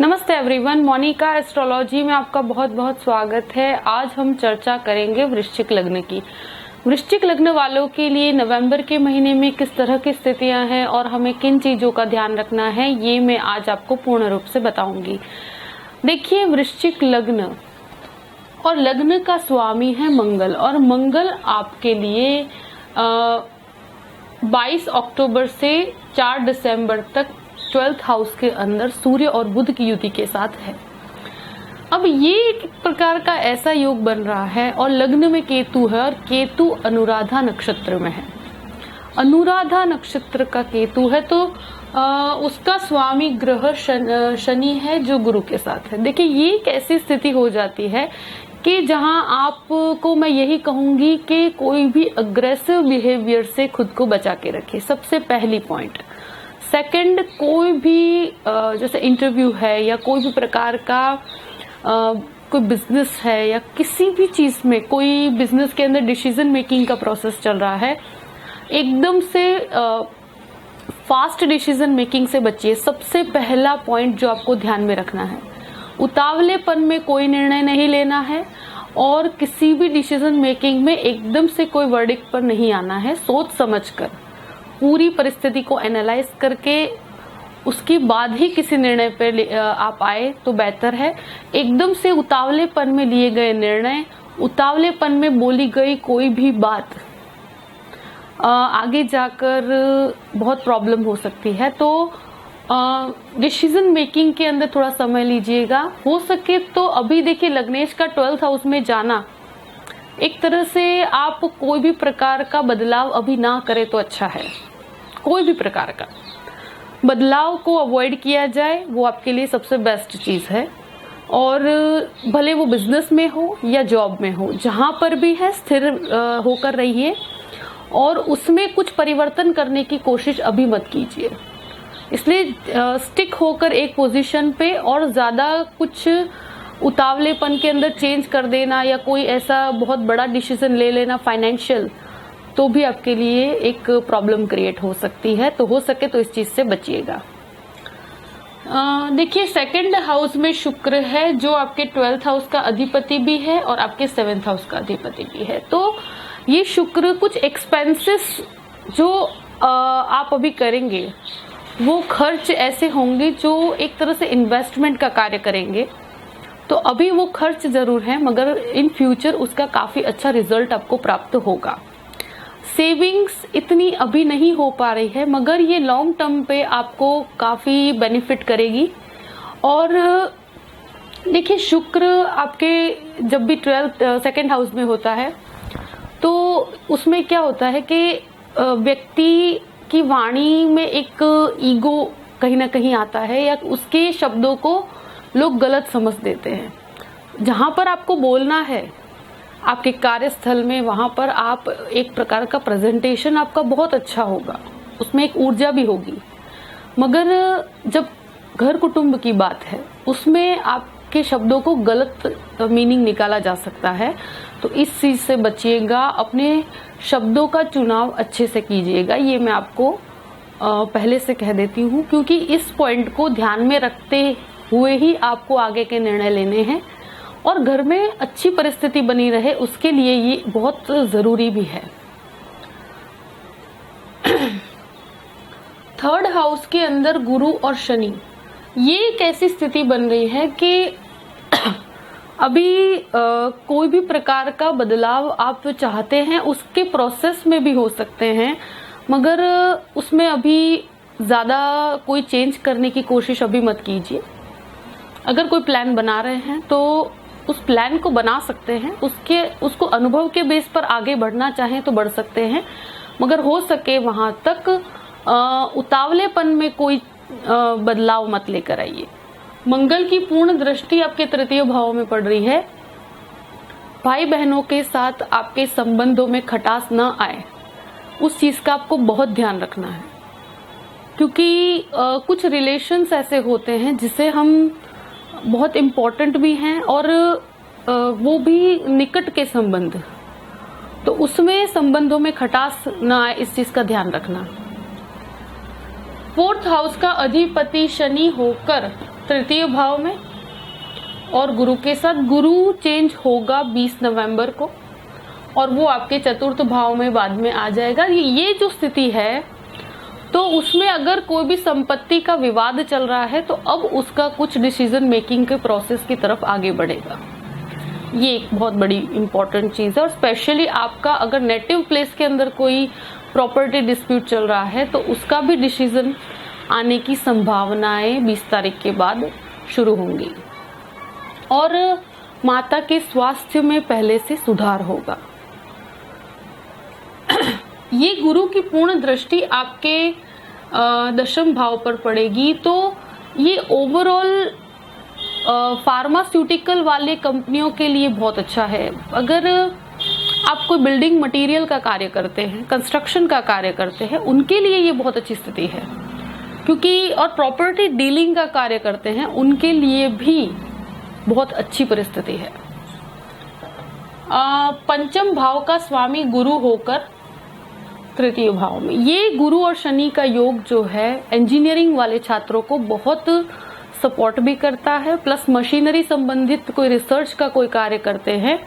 नमस्ते everyone, Monika astrology में आपका बहुत बहुत स्वागत है। आज हम चर्चा करेंगे वृश्चिक लग्न की। वृश्चिक लग्न वालों के लिए नवंबर के महीने में किस तरह की स्थितियां हैं और हमें किन चीजों का ध्यान रखना है, ये मैं आज आपको पूर्ण रूप से बताऊंगी। देखिए, वृश्चिक लग्न और लग्न का स्वामी है मंगल, और मंगल आपके लिए 22 अक्टूबर से 4 दिसंबर तक 12th हाउस के अंदर सूर्य और बुध की युति के साथ है। अब ये एक प्रकार का ऐसा योग बन रहा है और लग्न में केतु है, और केतु अनुराधा नक्षत्र में है। अनुराधा नक्षत्र का केतु है तो उसका स्वामी ग्रह शनि है जो गुरु के साथ है। देखिए, ये एक ऐसी स्थिति हो जाती है कि जहां आपको मैं यही कहूंगी कि कोई भी अग्रेसिव बिहेवियर से खुद को बचा के रखे, सबसे पहली पॉइंट। सेकंड, कोई भी जैसे इंटरव्यू है या कोई भी प्रकार का कोई बिजनेस है या किसी भी चीज में, कोई बिजनेस के अंदर डिसीजन मेकिंग का प्रोसेस चल रहा है, एकदम से फास्ट डिसीजन मेकिंग से बचिए। सबसे पहला पॉइंट जो आपको ध्यान में रखना है, उतावलेपन में कोई निर्णय नहीं लेना है और किसी भी डिसीजन मेकिंग में एकदम से कोई वर्डिक्ट पर नहीं आना है। सोच समझकर पूरी परिस्थिति को एनालाइज करके उसके बाद ही किसी निर्णय पर आप आए तो बेहतर है। एकदम से उतावलेपन में लिए गए निर्णय, उतावलेपन में बोली गई कोई भी बात आगे जाकर बहुत प्रॉब्लम हो सकती है। तो डिसीजन मेकिंग के अंदर थोड़ा समय लीजिएगा। हो सके तो अभी देखिए, लग्नेश का 12th हाउस में जाना, एक तरह से आप कोई भी प्रकार का बदलाव अभी ना करें तो अच्छा है। कोई भी प्रकार का बदलाव को अवॉइड किया जाए, वो आपके लिए सबसे बेस्ट चीज है। और भले वो बिजनेस में हो या जॉब में हो, जहां पर भी है स्थिर होकर रहिए और उसमें कुछ परिवर्तन करने की कोशिश अभी मत कीजिए। इसलिए स्टिक होकर एक पोजीशन पे, और ज्यादा कुछ उतावलेपन के अंदर चेंज कर देना या कोई ऐसा बहुत बड़ा डिसीजन ले लेना फाइनेंशियल, तो भी आपके लिए एक प्रॉब्लम क्रिएट हो सकती है। तो हो सके तो इस चीज से बचिएगा। देखिए, सेकंड हाउस में शुक्र है जो आपके 12th हाउस का अधिपति भी है और आपके 7th हाउस का अधिपति भी है। तो ये शुक्र कुछ एक्सपेंसेस जो आप अभी करेंगे, वो खर्च ऐसे होंगे जो एक तरह से इन्वेस्टमेंट का कार्य करेंगे। तो अभी वो खर्च जरूर है, मगर इन फ्यूचर उसका काफी अच्छा रिजल्ट आपको प्राप्त होगा। सेविंग्स इतनी अभी नहीं हो पा रही है, मगर ये लॉन्ग टर्म पे आपको काफी बेनिफिट करेगी। और देखिए, शुक्र आपके जब भी 2nd हाउस में होता है तो उसमें क्या होता है कि व्यक्ति की वाणी में एक ईगो कहीं ना कहीं आता है, या उसके शब्दों को लोग गलत समझ देते हैं। जहां पर आपको बोलना है आपके कार्यस्थल में, वहां पर आप एक प्रकार का प्रेजेंटेशन आपका बहुत अच्छा होगा, उसमें एक ऊर्जा भी होगी। मगर जब घर कुटुंब की बात है, उसमें आपके शब्दों को गलत मीनिंग निकाला जा सकता है। तो इस चीज से बचिएगा, अपने शब्दों का चुनाव अच्छे से कीजिएगा। ये मैं आपको पहले से कह देती हूँ, क्योंकि इस पॉइंट को ध्यान में रखते हुए ही आपको आगे के निर्णय लेने हैं और घर में अच्छी परिस्थिति बनी रहे, उसके लिए ये बहुत जरूरी भी है। 3rd हाउस के अंदर गुरु और शनि, ये एक ऐसी स्थिति बन रही है कि अभी कोई भी प्रकार का बदलाव आप चाहते हैं, उसके प्रोसेस में भी हो सकते हैं, मगर उसमें अभी ज्यादा कोई चेंज करने की कोशिश अभी मत कीजिए। अगर कोई प्लान बना रहे हैं तो उस प्लान को बना सकते हैं, उसको अनुभव के बेस पर आगे बढ़ना चाहें तो बढ़ सकते हैं, मगर हो सके वहां तक उतावलेपन में कोई बदलाव मत लेकर आइए। मंगल की पूर्ण दृष्टि आपके 3य भाव में पड़ रही है। भाई बहनों के साथ आपके संबंधों में खटास न आए, उस चीज का आपको बहुत ध्यान रखना है, क्योंकि कुछ रिलेशंस ऐसे होते हैं जिसे हम बहुत इम्पोर्टेंट भी हैं और वो भी निकट के संबंध, तो उसमें संबंधों में खटास न आए, इस चीज का ध्यान रखना। 4th हाउस का अधिपति शनि होकर तृतीय भाव में और गुरु के साथ, गुरु चेंज होगा 20 नवंबर को और वो आपके 4th भाव में बाद में आ जाएगा। ये जो स्थिति है तो उसमें अगर कोई भी संपत्ति का विवाद चल रहा है तो अब उसका कुछ डिसीजन मेकिंग के प्रोसेस की तरफ आगे बढ़ेगा। ये एक बहुत बड़ी इंपॉर्टेंट चीज है। और स्पेशली आपका अगर नेटिव प्लेस के अंदर कोई प्रॉपर्टी डिस्प्यूट चल रहा है तो उसका भी डिसीजन आने की संभावनाएं 20 तारीख के बाद शुरू होंगी। और माता के स्वास्थ्य में पहले से सुधार होगा। ये गुरु की पूर्ण दृष्टि आपके 10वें भाव पर पड़ेगी तो ये ओवरऑल फार्मास्यूटिकल वाले कंपनियों के लिए बहुत अच्छा है। अगर आप कोई बिल्डिंग मटेरियल का कार्य करते हैं, कंस्ट्रक्शन का कार्य करते हैं, उनके लिए ये बहुत अच्छी स्थिति है, क्योंकि और प्रॉपर्टी डीलिंग का कार्य करते हैं उनके लिए भी बहुत अच्छी परिस्थिति है। 5वें भाव का स्वामी गुरु होकर तृतीय भाव में, ये गुरु और शनि का योग जो है इंजीनियरिंग वाले छात्रों को बहुत सपोर्ट भी करता है। प्लस मशीनरी संबंधित कोई रिसर्च का कोई कार्य करते हैं,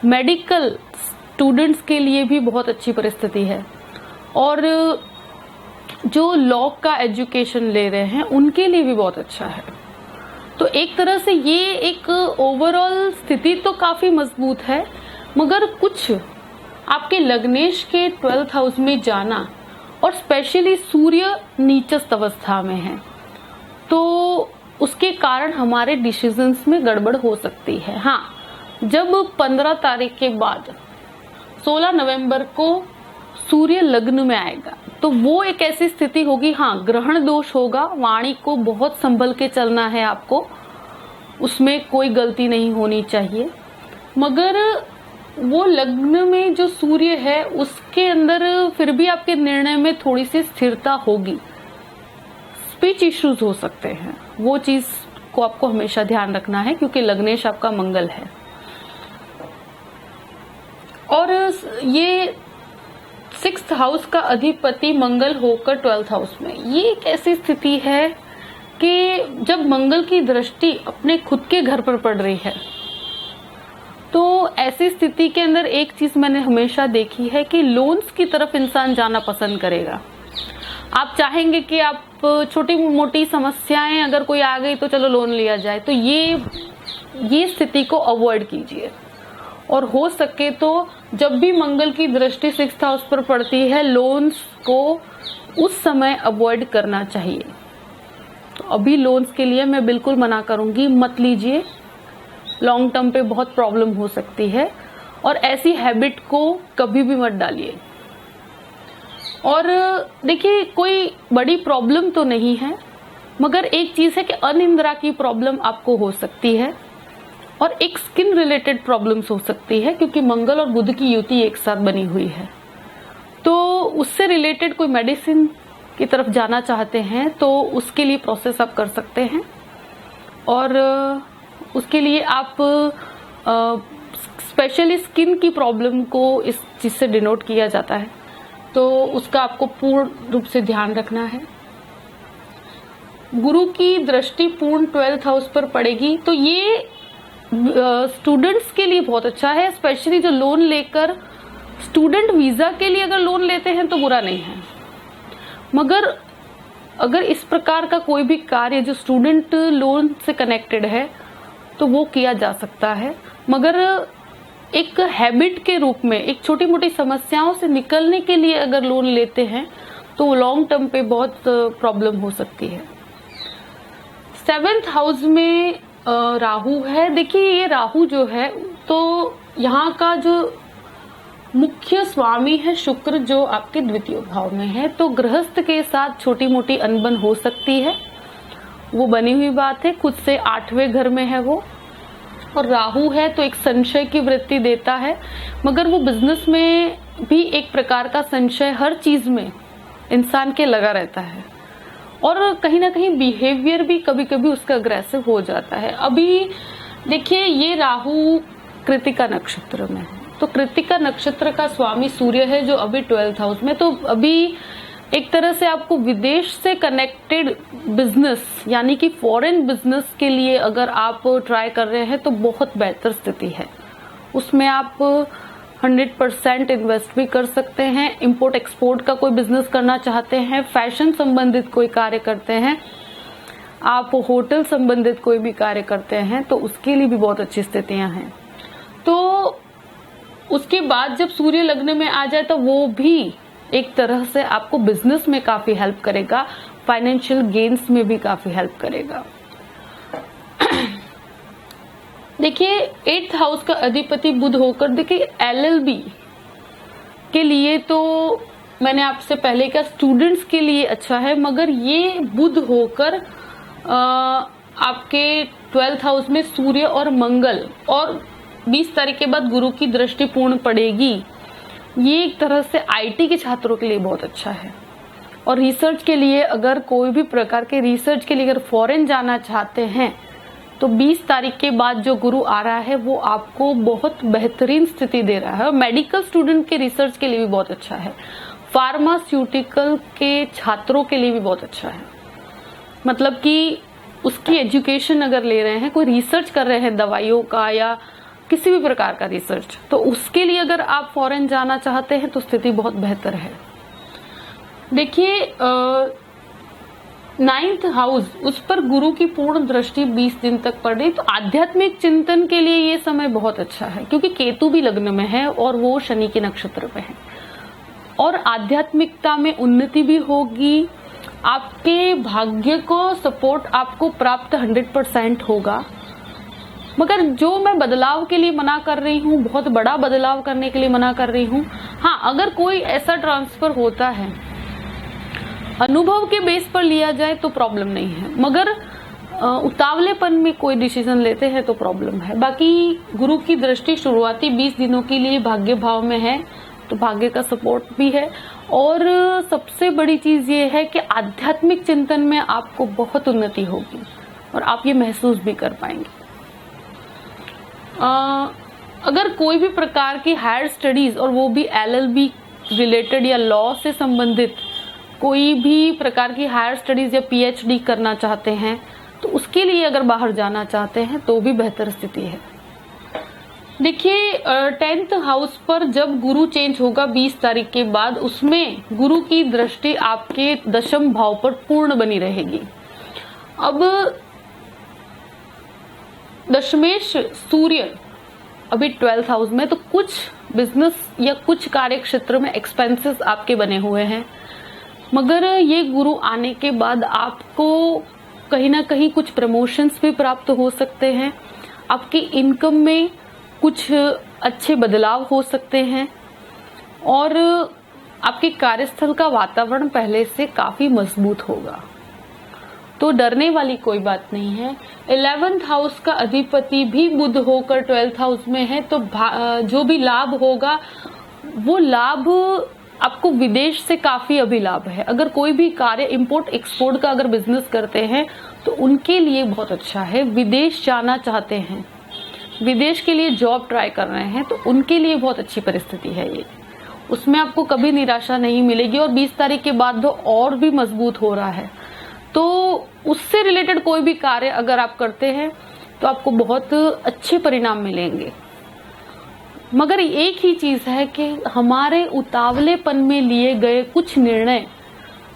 मेडिकल स्टूडेंट्स के लिए भी बहुत अच्छी परिस्थिति है। और जो लॉ का एजुकेशन ले रहे हैं उनके लिए भी बहुत अच्छा है। तो एक तरह से ये एक ओवरऑल स्थिति तो काफी मजबूत है, मगर कुछ आपके लग्नेश के 12th हाउस में जाना और स्पेशली सूर्य नीचस्थ अवस्था में है तो उसके कारण हमारे डिसीजंस में गड़बड़ हो सकती है। हाँ, जब 15 तारीख के बाद 16 नवंबर को सूर्य लग्न में आएगा तो वो एक ऐसी स्थिति होगी, हाँ ग्रहण दोष होगा, वाणी को बहुत संभल के चलना है आपको, उसमें कोई गलती नहीं होनी चाहिए। मगर वो लग्न में जो सूर्य है उसके अंदर फिर भी आपके निर्णय में थोड़ी सी स्थिरता होगी, स्पीच इश्यूज हो सकते हैं, वो चीज को आपको हमेशा ध्यान रखना है क्योंकि लग्नेश आपका मंगल है। और ये 6th हाउस का अधिपति मंगल होकर 12th हाउस में, ये एक ऐसी स्थिति है कि जब मंगल की दृष्टि अपने खुद के घर पर पड़ रही है तो ऐसी स्थिति के अंदर एक चीज मैंने हमेशा देखी है कि लोन्स की तरफ इंसान जाना पसंद करेगा। आप चाहेंगे कि आप छोटी मोटी समस्याएं अगर कोई आ गई तो चलो लोन लिया जाए, तो ये स्थिति को अवॉइड कीजिए। और हो सके तो जब भी मंगल की दृष्टि 6th हाउस पर पड़ती है लोन्स को उस समय अवॉइड करना चाहिए। तो अभी लोन्स के लिए मैं बिल्कुल मना करूंगी, मत लीजिए, लॉन्ग टर्म पे बहुत प्रॉब्लम हो सकती है और ऐसी हैबिट को कभी भी मत डालिए। और देखिए कोई बड़ी प्रॉब्लम तो नहीं है, मगर एक चीज है कि अनिद्रा की प्रॉब्लम आपको हो सकती है और एक स्किन रिलेटेड प्रॉब्लम्स हो सकती है क्योंकि मंगल और बुध की युति एक साथ बनी हुई है। तो उससे रिलेटेड कोई मेडिसिन की तरफ जाना चाहते हैं तो उसके लिए प्रोसेस आप कर सकते हैं। और उसके लिए आप स्पेशली स्किन की प्रॉब्लम को इस चीज से डिनोट किया जाता है, तो उसका आपको पूर्ण रूप से ध्यान रखना है। गुरु की दृष्टि पूर्ण 12th हाउस पर पड़ेगी तो ये स्टूडेंट्स के लिए बहुत अच्छा है, स्पेशली जो लोन लेकर स्टूडेंट वीजा के लिए अगर लोन लेते हैं तो बुरा नहीं है। मगर अगर इस प्रकार का कोई भी कार्य जो स्टूडेंट लोन से कनेक्टेड है तो वो किया जा सकता है, मगर एक हैबिट के रूप में एक छोटी मोटी समस्याओं से निकलने के लिए अगर लोन लेते हैं तो लॉन्ग टर्म पे बहुत प्रॉब्लम हो सकती है। 7th हाउस में राहु है। देखिए ये राहु जो है तो यहाँ का जो मुख्य स्वामी है शुक्र जो आपके द्वितीय भाव में है, तो गृहस्थ के साथ छोटी मोटी अनबन हो सकती है, वो बनी हुई बात है। खुद से 8वें घर में है वो, और राहु है तो एक संशय की वृत्ति देता है, मगर वो बिजनेस में भी एक प्रकार का संशय हर चीज में इंसान के लगा रहता है और कहीं ना कहीं बिहेवियर भी कभी कभी उसका अग्रेसिव हो जाता है। अभी देखिए ये राहु कृतिका नक्षत्र में है, तो कृतिका नक्षत्र का स्वामी सूर्य है जो अभी 12th हाउस में, तो अभी एक तरह से आपको विदेश से कनेक्टेड बिजनेस यानी कि फॉरेन बिजनेस के लिए अगर आप ट्राई कर रहे हैं तो बहुत बेहतर स्थिति है। उसमें आप 100% इन्वेस्ट भी कर सकते हैं। इंपोर्ट एक्सपोर्ट का कोई बिजनेस करना चाहते हैं, फैशन संबंधित कोई कार्य करते हैं, आप होटल संबंधित कोई भी कार्य करते हैं तो उसके लिए भी बहुत अच्छी स्थितियां हैं। तो उसके बाद जब सूर्य लग्न में आ जाए तो वो भी एक तरह से आपको बिजनेस में काफी हेल्प करेगा, फाइनेंशियल गेन्स में भी काफी हेल्प करेगा। देखिए 8th हाउस का अधिपति बुध होकर, देखिए LLB के लिए तो मैंने आपसे पहले कहा स्टूडेंट्स के लिए अच्छा है, मगर ये बुध होकर आपके 12th हाउस में सूर्य और मंगल और 20 तारीख के बाद गुरु की दृष्टि पूर्ण पड़ेगी। ये एक तरह से IT के छात्रों के लिए बहुत अच्छा है। और रिसर्च के लिए, अगर कोई भी प्रकार के रिसर्च के लिए अगर फॉरेन जाना चाहते हैं तो 20 तारीख के बाद जो गुरु आ रहा है वो आपको बहुत बेहतरीन स्थिति दे रहा है। और मेडिकल स्टूडेंट के रिसर्च के लिए भी बहुत अच्छा है। फार्मास्यूटिकल के छात्रों के लिए भी बहुत अच्छा है। मतलब कि उसकी एजुकेशन अगर ले रहे हैं, कोई रिसर्च कर रहे हैं दवाइयों का या किसी भी प्रकार का रिसर्च, तो उसके लिए अगर आप फॉरेन जाना चाहते हैं तो स्थिति बहुत बेहतर है। देखिए 9th हाउस, उस पर गुरु की पूर्ण दृष्टि 20 दिन तक पड़ रही, तो आध्यात्मिक चिंतन के लिए ये समय बहुत अच्छा है क्योंकि केतु भी लग्न में है और वो शनि के नक्षत्र पे है और आध्यात्मिकता में उन्नति भी होगी। आपके भाग्य को सपोर्ट आपको प्राप्त 100% होगा। मगर जो मैं बदलाव के लिए मना कर रही हूँ, बहुत बड़ा बदलाव करने के लिए मना कर रही हूँ, हाँ अगर कोई ऐसा ट्रांसफर होता है अनुभव के बेस पर लिया जाए तो प्रॉब्लम नहीं है, मगर उतावलेपन में कोई डिसीजन लेते हैं तो प्रॉब्लम है। बाकी गुरु की दृष्टि शुरुआती 20 दिनों के लिए भाग्य भाव में है तो भाग्य का सपोर्ट भी है। और सबसे बड़ी चीज ये है कि आध्यात्मिक चिंतन में आपको बहुत उन्नति होगी और आप ये महसूस भी कर पाएंगे। अगर कोई भी प्रकार की हायर स्टडीज और वो भी LLB रिलेटेड या लॉ से संबंधित कोई भी प्रकार की हायर स्टडीज या PhD करना चाहते हैं तो उसके लिए अगर बाहर जाना चाहते हैं तो भी बेहतर स्थिति है। देखिए 10th हाउस पर जब गुरु चेंज होगा 20 तारीख के बाद, उसमें गुरु की दृष्टि आपके 10th भाव पर पूर्ण बनी रहेगी। अब दशमेश सूर्य अभी 12th हाउस में, तो कुछ बिजनेस या कुछ कार्य क्षेत्र में एक्सपेंसेस आपके बने हुए हैं, मगर ये गुरु आने के बाद आपको कहीं ना कहीं कुछ प्रमोशंस भी प्राप्त हो सकते हैं। आपकी इनकम में कुछ अच्छे बदलाव हो सकते हैं और आपके कार्यस्थल का वातावरण पहले से काफी मजबूत होगा, तो डरने वाली कोई बात नहीं है। 11th हाउस का अधिपति भी बुध होकर 12th हाउस में है, तो जो भी लाभ होगा वो लाभ आपको विदेश से काफी अभिलाभ है। अगर कोई भी कार्य इंपोर्ट एक्सपोर्ट का अगर बिजनेस करते हैं तो उनके लिए बहुत अच्छा है। विदेश जाना चाहते हैं, विदेश के लिए जॉब ट्राई कर रहे हैं, तो उनके लिए बहुत अच्छी परिस्थिति है ये। उसमें आपको कभी निराशा नहीं मिलेगी और 20 तारीख के बाद तो और भी मजबूत हो रहा है। तो उससे रिलेटेड कोई भी कार्य अगर आप करते हैं तो आपको बहुत अच्छे परिणाम मिलेंगे। मगर एक ही चीज है कि हमारे उतावलेपन में लिए गए कुछ निर्णय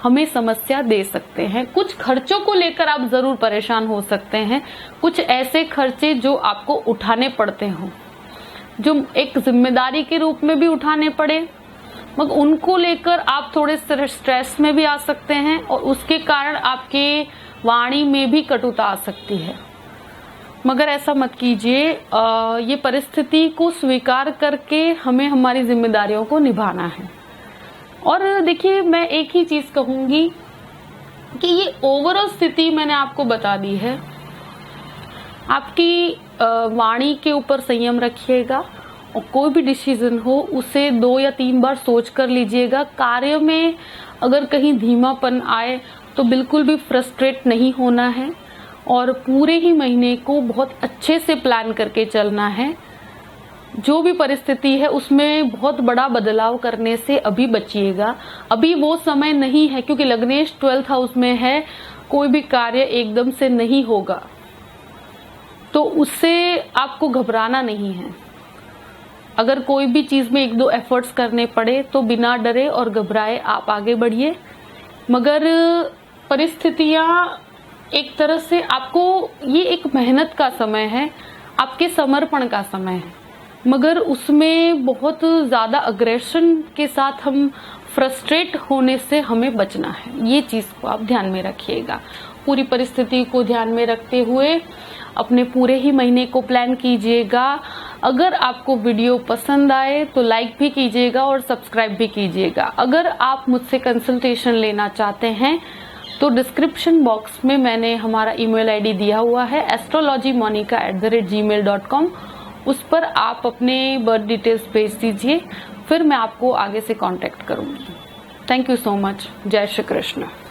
हमें समस्या दे सकते हैं। कुछ खर्चों को लेकर आप जरूर परेशान हो सकते हैं, कुछ ऐसे खर्चे जो आपको उठाने पड़ते हों, जो एक जिम्मेदारी के रूप में भी उठाने पड़े, मगर उनको लेकर आप थोड़े स्ट्रेस में भी आ सकते हैं और उसके कारण आपके वाणी में भी कटुता आ सकती है। मगर ऐसा मत कीजिए, ये परिस्थिति को स्वीकार करके हमें हमारी जिम्मेदारियों को निभाना है। और देखिए मैं एक ही चीज कहूंगी कि ये ओवरऑल स्थिति मैंने आपको बता दी है। आपकी वाणी के ऊपर संयम रखिएगा और कोई भी डिसीजन हो उसे 2 या 3 बार सोच कर लीजिएगा। कार्य में अगर कहीं धीमापन आए तो बिल्कुल भी फ्रस्ट्रेट नहीं होना है और पूरे ही महीने को बहुत अच्छे से प्लान करके चलना है। जो भी परिस्थिति है उसमें बहुत बड़ा बदलाव करने से अभी बचिएगा। अभी वो समय नहीं है, क्योंकि लग्नेश 12th हाउस में है, कोई भी कार्य एकदम से नहीं होगा, तो उससे आपको घबराना नहीं है। अगर कोई भी चीज में 1-2 एफर्ट्स करने पड़े तो बिना डरे और घबराए आप आगे बढ़िए। मगर परिस्थितियां एक तरह से आपको, ये एक मेहनत का समय है, आपके समर्पण का समय है, मगर उसमें बहुत ज्यादा अग्रेशन के साथ हम फ्रस्ट्रेट होने से हमें बचना है। ये चीज को आप ध्यान में रखिएगा। पूरी परिस्थिति को ध्यान में रखते हुए अपने पूरे ही महीने को प्लान कीजिएगा। अगर आपको वीडियो पसंद आए तो लाइक भी कीजिएगा और सब्सक्राइब भी कीजिएगा। अगर आप मुझसे कंसल्टेशन लेना चाहते हैं तो डिस्क्रिप्शन बॉक्स में मैंने हमारा ईमेल आईडी दिया हुआ है astrologymonica@gmail.com। उस पर आप अपने बर्थ डिटेल्स भेज दीजिए, फिर मैं आपको आगे से कांटेक्ट करूंगी। Thank you so much. जय श्री कृष्ण।